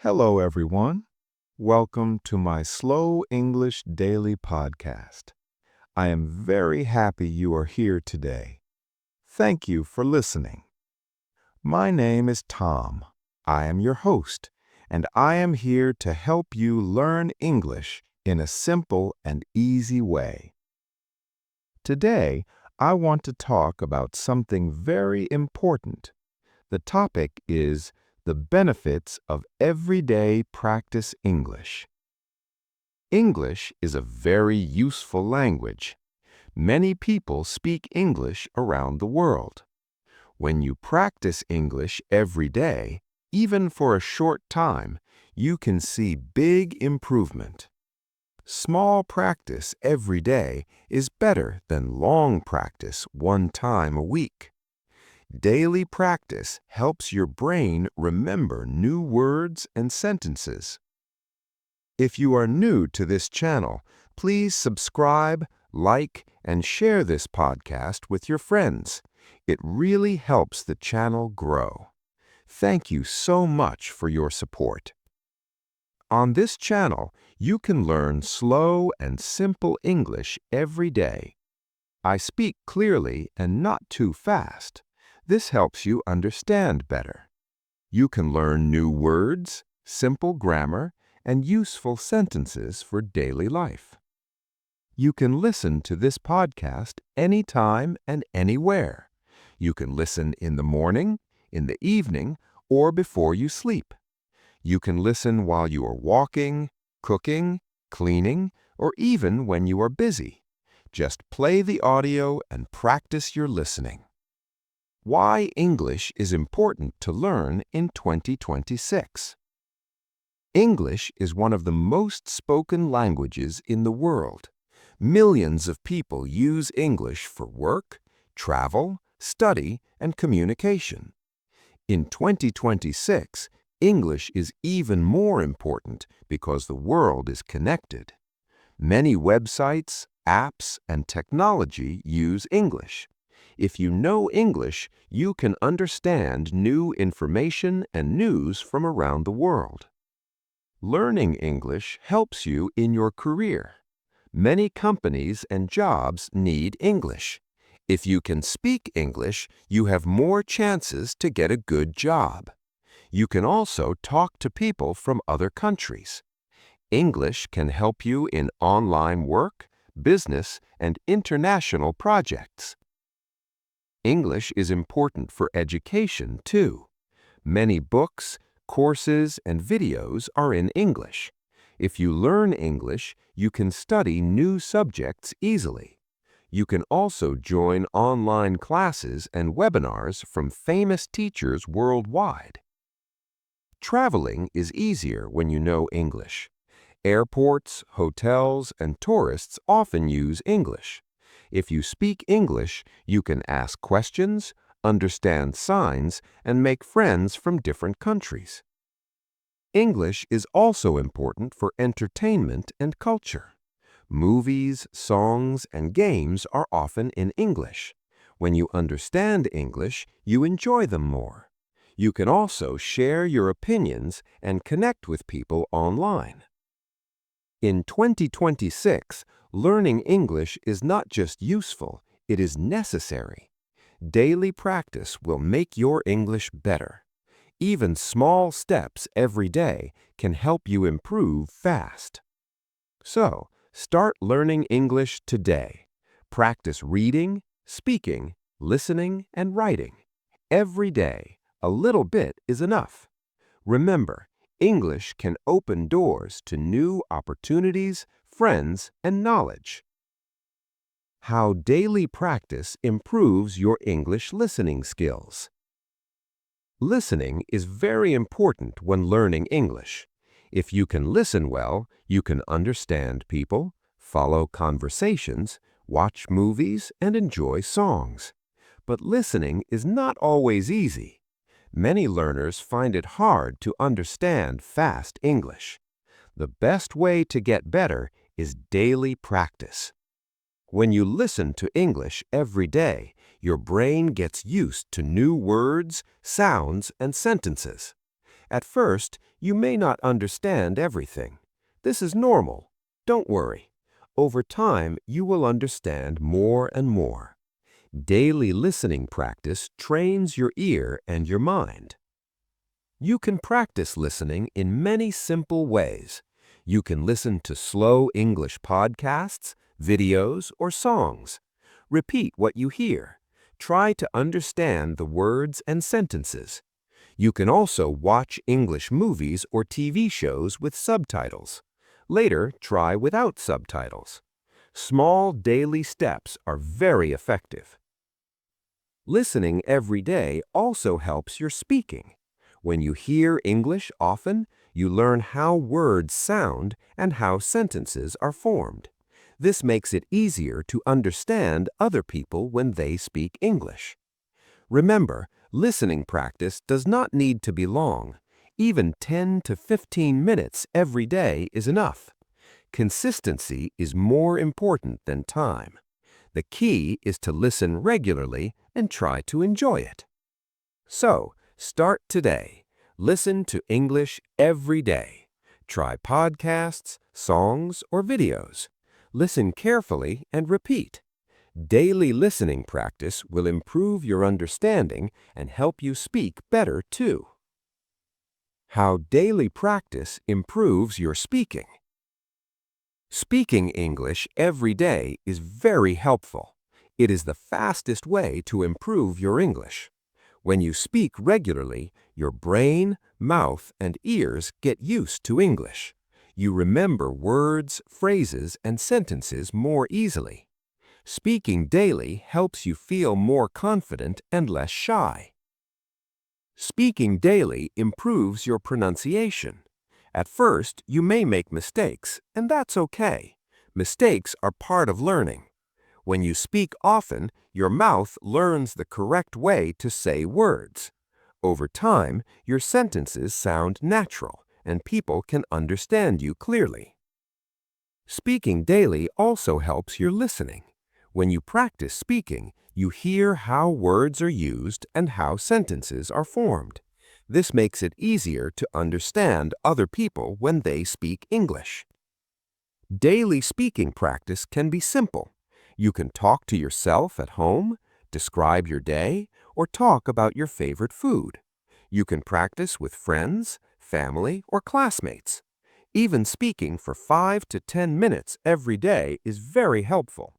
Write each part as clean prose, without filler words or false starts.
Hello, everyone. Welcome to my Slow English Daily Podcast. I am very happy you are here today. Thank you for listening. My name is Tom. I am your host, and I am here to help you learn English in a simple and easy way. Today, I want to talk about something very important. The topic is the benefits of everyday practice English. English is a very useful language. Many people speak English around the world. When you practice English every day, even for a short time, you can see big improvement. Small practice every day is better than long practice one time a week. Daily practice helps your brain remember new words and sentences. If you are new to this channel, please subscribe, like, and share this podcast with your friends. It really helps the channel grow. Thank you so much for your support. On this channel, you can learn slow and simple English every day. I speak clearly and not too fast. This helps you understand better. You can learn new words, simple grammar, and useful sentences for daily life. You can listen to this podcast anytime and anywhere. You can listen in the morning, in the evening, or before you sleep. You can listen while you are walking, cooking, cleaning, or even when you are busy. Just play the audio and practice your listening. Why English is important to learn in 2026. English is one of the most spoken languages in the world. Millions of people use English for work, travel, study, and communication. In 2026, English is even more important because the world is connected. Many websites, apps, and technology use English. If you know English, you can understand new information and news from around the world. Learning English helps you in your career. Many companies and jobs need English. If you can speak English, you have more chances to get a good job. You can also talk to people from other countries. English can help you in online work, business, and international projects. English is important for education, too. Many books, courses, and videos are in English. If you learn English, you can study new subjects easily. You can also join online classes and webinars from famous teachers worldwide. Traveling is easier when you know English. Airports, hotels, and tourists often use English. If you speak English, you can ask questions, understand signs, and make friends from different countries. English is also important for entertainment and culture. Movies, songs, and games are often in English. When you understand English, you enjoy them more. You can also share your opinions and connect with people online. In 2026, learning English is not just useful, it is necessary. Daily practice will make your English better. Even small steps every day can help you improve fast. So, start learning English today. Practice reading, speaking, listening, and writing. Every day, a little bit is enough. Remember, English can open doors to new opportunities, friends, and knowledge. How daily practice improves your English listening skills. Listening is very important when learning English. If you can listen well, you can understand people, follow conversations, watch movies, and enjoy songs. But listening is not always easy. Many learners find it hard to understand fast English. The best way to get better is daily practice. When you listen to English every day, your brain gets used to new words, sounds, and sentences. At first, you may not understand everything. This is normal. Don't worry. Over time, you will understand more and more. Daily listening practice trains your ear and your mind. You can practice listening in many simple ways. You can listen to slow English podcasts, videos, or songs. Repeat what you hear. Try to understand the words and sentences. You can also watch English movies or TV shows with subtitles. Later, try without subtitles. Small daily steps are very effective. Listening every day also helps your speaking. When you hear English often, you learn how words sound and how sentences are formed. This makes it easier to understand other people when they speak English. Remember, listening practice does not need to be long. Even 10 to 15 minutes every day is enough. Consistency is more important than time. The key is to listen regularly and try to enjoy it. So, start today. Listen to English every day. Try podcasts, songs, or videos. Listen carefully and repeat. Daily listening practice will improve your understanding and help you speak better too. How daily practice improves your speaking. Speaking English every day is very helpful. It is the fastest way to improve your English. When you speak regularly, your brain, mouth, and ears get used to English. You remember words, phrases, and sentences more easily. Speaking daily helps you feel more confident and less shy. Speaking daily improves your pronunciation. At first, you may make mistakes, and that's okay. Mistakes are part of learning. When you speak often, your mouth learns the correct way to say words. Over time, your sentences sound natural, and people can understand you clearly. Speaking daily also helps your listening. When you practice speaking, you hear how words are used and how sentences are formed. This makes it easier to understand other people when they speak English. Daily speaking practice can be simple. You can talk to yourself at home, describe your day, or talk about your favorite food. You can practice with friends, family, or classmates. Even speaking for 5 to 10 minutes every day is very helpful.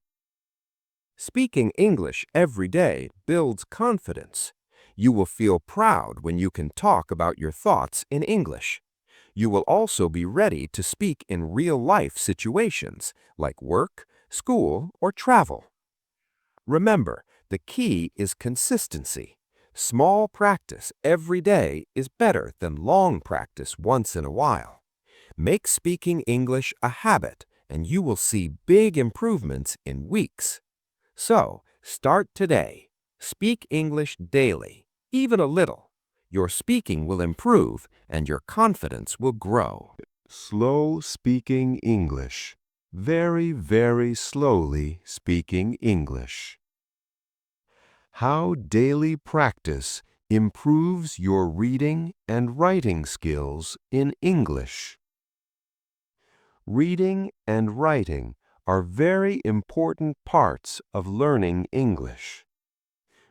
Speaking English every day builds confidence. You will feel proud when you can talk about your thoughts in English. You will also be ready to speak in real-life situations like work, school, or travel. Remember, the key is consistency. Small practice every day is better than long practice once in a while. Make speaking English a habit, and you will see big improvements in weeks. So, start today. Speak English daily, even a little. Your speaking will improve and your confidence will grow. Slow speaking English. Very, very slowly speaking English. How daily practice improves your reading and writing skills in English. Reading and writing are very important parts of learning English.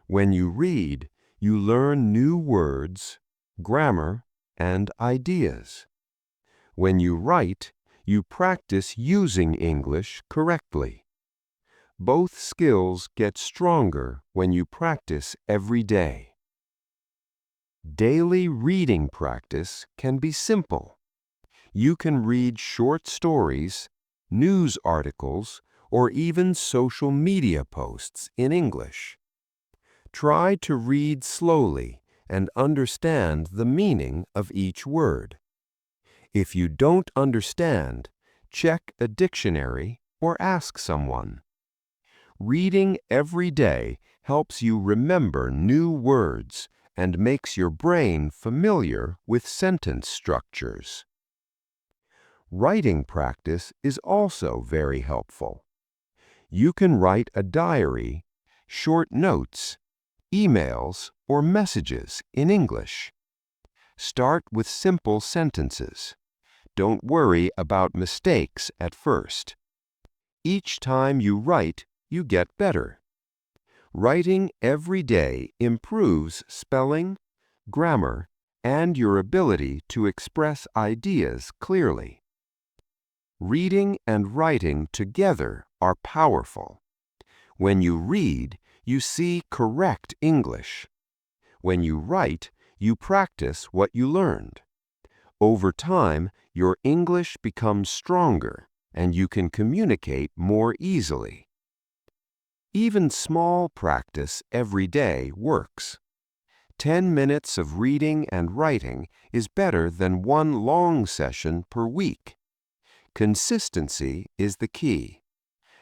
When you read, you learn new words, grammar, and ideas. When you write, you practice using English correctly. Both skills get stronger when you practice every day. Daily reading practice can be simple. You can read short stories, news articles, or even social media posts in English. Try to read slowly and understand the meaning of each word. If you don't understand, check a dictionary or ask someone. Reading every day helps you remember new words and makes your brain familiar with sentence structures. Writing practice is also very helpful. You can write a diary, short notes, emails, or messages in English. Start with simple sentences. Don't worry about mistakes at first. Each time you write, you get better. Writing every day improves spelling, grammar, and your ability to express ideas clearly. Reading and writing together are powerful. When you read, you see correct English. When you write, you practice what you learned. Over time, your English becomes stronger and you can communicate more easily. Even small practice every day works. 10 minutes of reading and writing is better than one long session per week. Consistency is the key.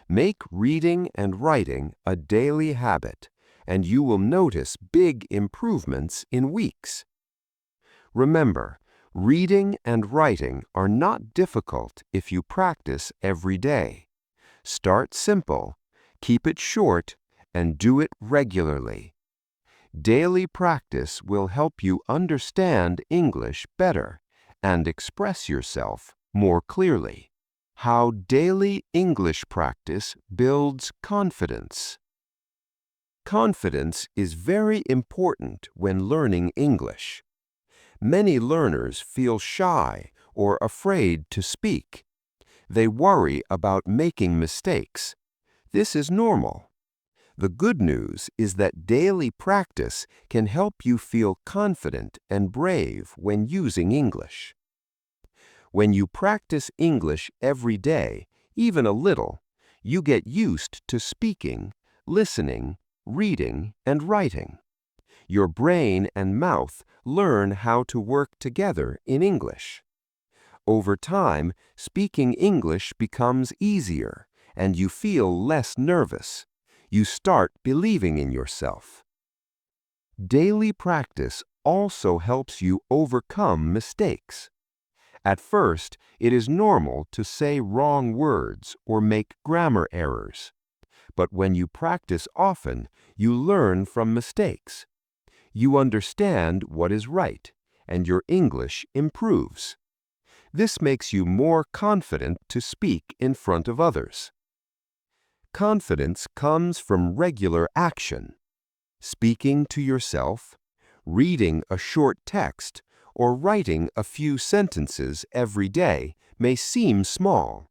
Make reading and writing a daily habit, and you will notice big improvements in weeks. Remember, reading and writing are not difficult if you practice every day. Start simple, keep it short, and do it regularly. Daily practice will help you understand English better and express yourself more clearly. How daily English practice builds confidence. Confidence is very important when learning English. Many learners feel shy or afraid to speak. They worry about making mistakes. This is normal. The good news is that daily practice can help you feel confident and brave when using English. When you practice English every day, even a little, you get used to speaking, listening, reading, and writing. Your brain and mouth learn how to work together in English. Over time, speaking English becomes easier, and you feel less nervous. You start believing in yourself. Daily practice also helps you overcome mistakes. At first, it is normal to say wrong words or make grammar errors. But when you practice often, you learn from mistakes. You understand what is right, and your English improves. This makes you more confident to speak in front of others. Confidence comes from regular action. Speaking to yourself, reading a short text, or writing a few sentences every day may seem small,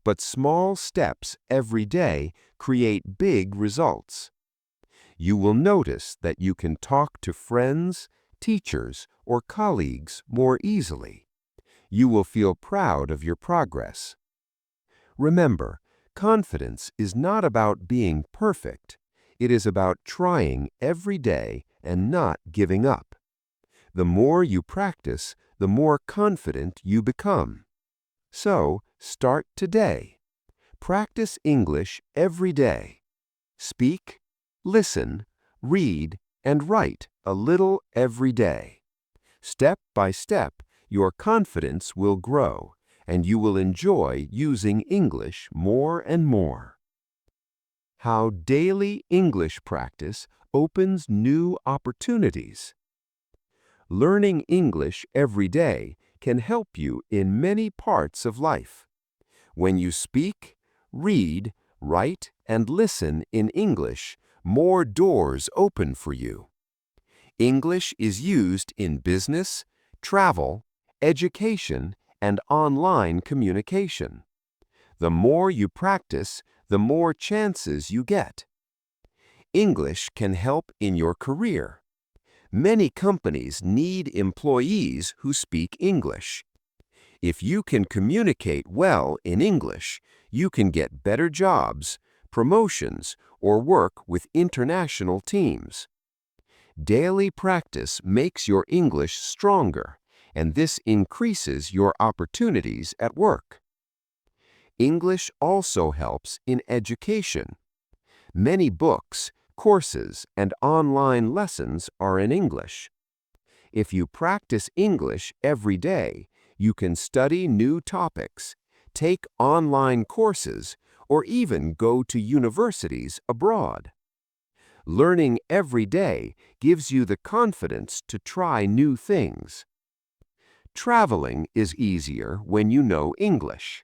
but small steps every day create big results. You will notice that you can talk to friends, teachers, or colleagues more easily. You will feel proud of your progress. Remember, confidence is not about being perfect. It is about trying every day and not giving up. The more you practice, the more confident you become. So, start today. Practice English every day. Speak, listen, read, and write a little every day. Step by step, your confidence will grow, and you will enjoy using English more and more. How daily English practice opens new opportunities. Learning English every day can help you in many parts of life. When you speak, read, write, and listen in English, more doors open for you. English is used in business, travel, education, and online communication. The more you practice, the more chances you get. English can help in your career. Many companies need employees who speak English. If you can communicate well in English, you can get better jobs, promotions, or work with international teams. Daily practice makes your English stronger, and this increases your opportunities at work. English also helps in education. Many books, courses, and online lessons are in English. If you practice English every day, you can study new topics, take online courses, or even go to universities abroad. Learning every day gives you the confidence to try new things. Traveling is easier when you know English.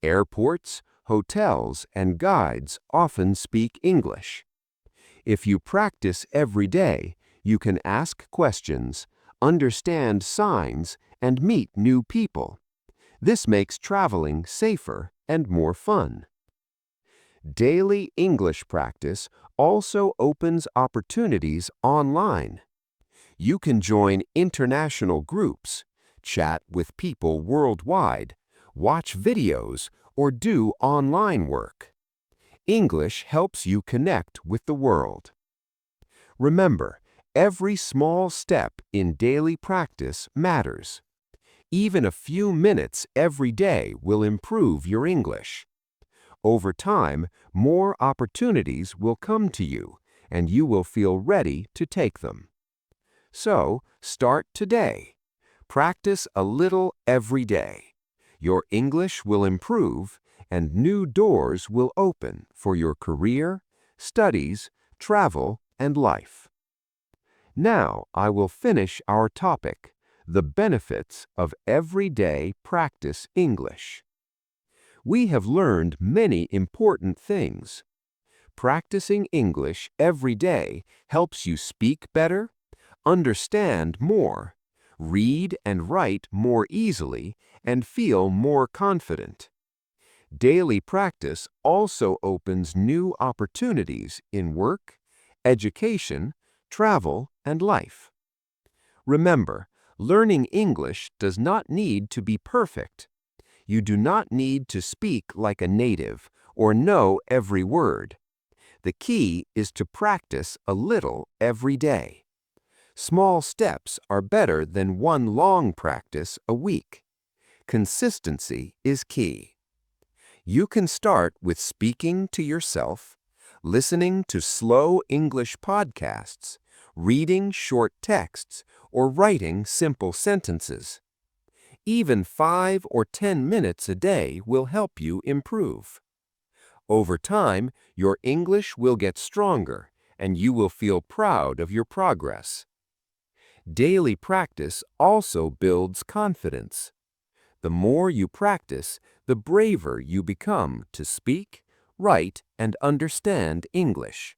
Airports, hotels, and guides often speak English. If you practice every day, you can ask questions, understand signs, and meet new people. This makes traveling safer and more fun. Daily English practice also opens opportunities online. You can join international groups, chat with people worldwide, watch videos, or do online work. English helps you connect with the world. Remember, every small step in daily practice matters. Even a few minutes every day will improve your English. Over time, more opportunities will come to you, and you will feel ready to take them. So, start today. Practice a little every day. Your English will improve, and new doors will open for your career, studies, travel, and life. Now I will finish our topic, the benefits of everyday practice English. We have learned many important things. Practicing English every day helps you speak better, understand more, read and write more easily, and feel more confident. Daily practice also opens new opportunities in work, education, travel, and life. Remember, learning English does not need to be perfect. You do not need to speak like a native or know every word. The key is to practice a little every day. Small steps are better than one long practice a week. Consistency is key. You can start with speaking to yourself, listening to slow English podcasts, reading short texts, or writing simple sentences. Even 5 or 10 minutes a day will help you improve. Over time, your English will get stronger, and you will feel proud of your progress. Daily practice also builds confidence. The more you practice, the braver you become to speak, write, and understand English.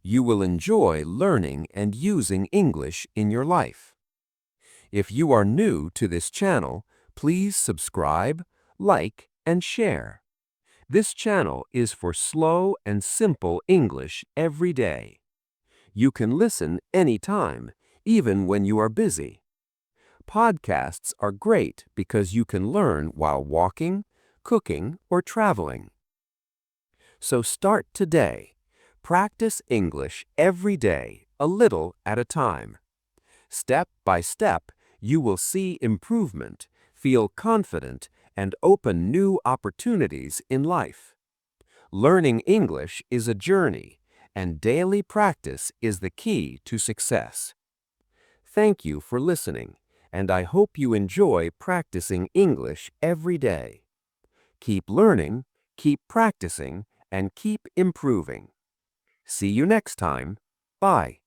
You will enjoy learning and using English in your life. If you are new to this channel, please subscribe, like, and share. This channel is for slow and simple English every day. You can listen anytime, even when you are busy. Podcasts are great because you can learn while walking, cooking, or traveling. So start today. Practice English every day, a little at a time. Step by step, you will see improvement, feel confident, and open new opportunities in life. Learning English is a journey, and daily practice is the key to success. Thank you for listening, and I hope you enjoy practicing English every day. Keep learning, keep practicing, and keep improving. See you next time. Bye.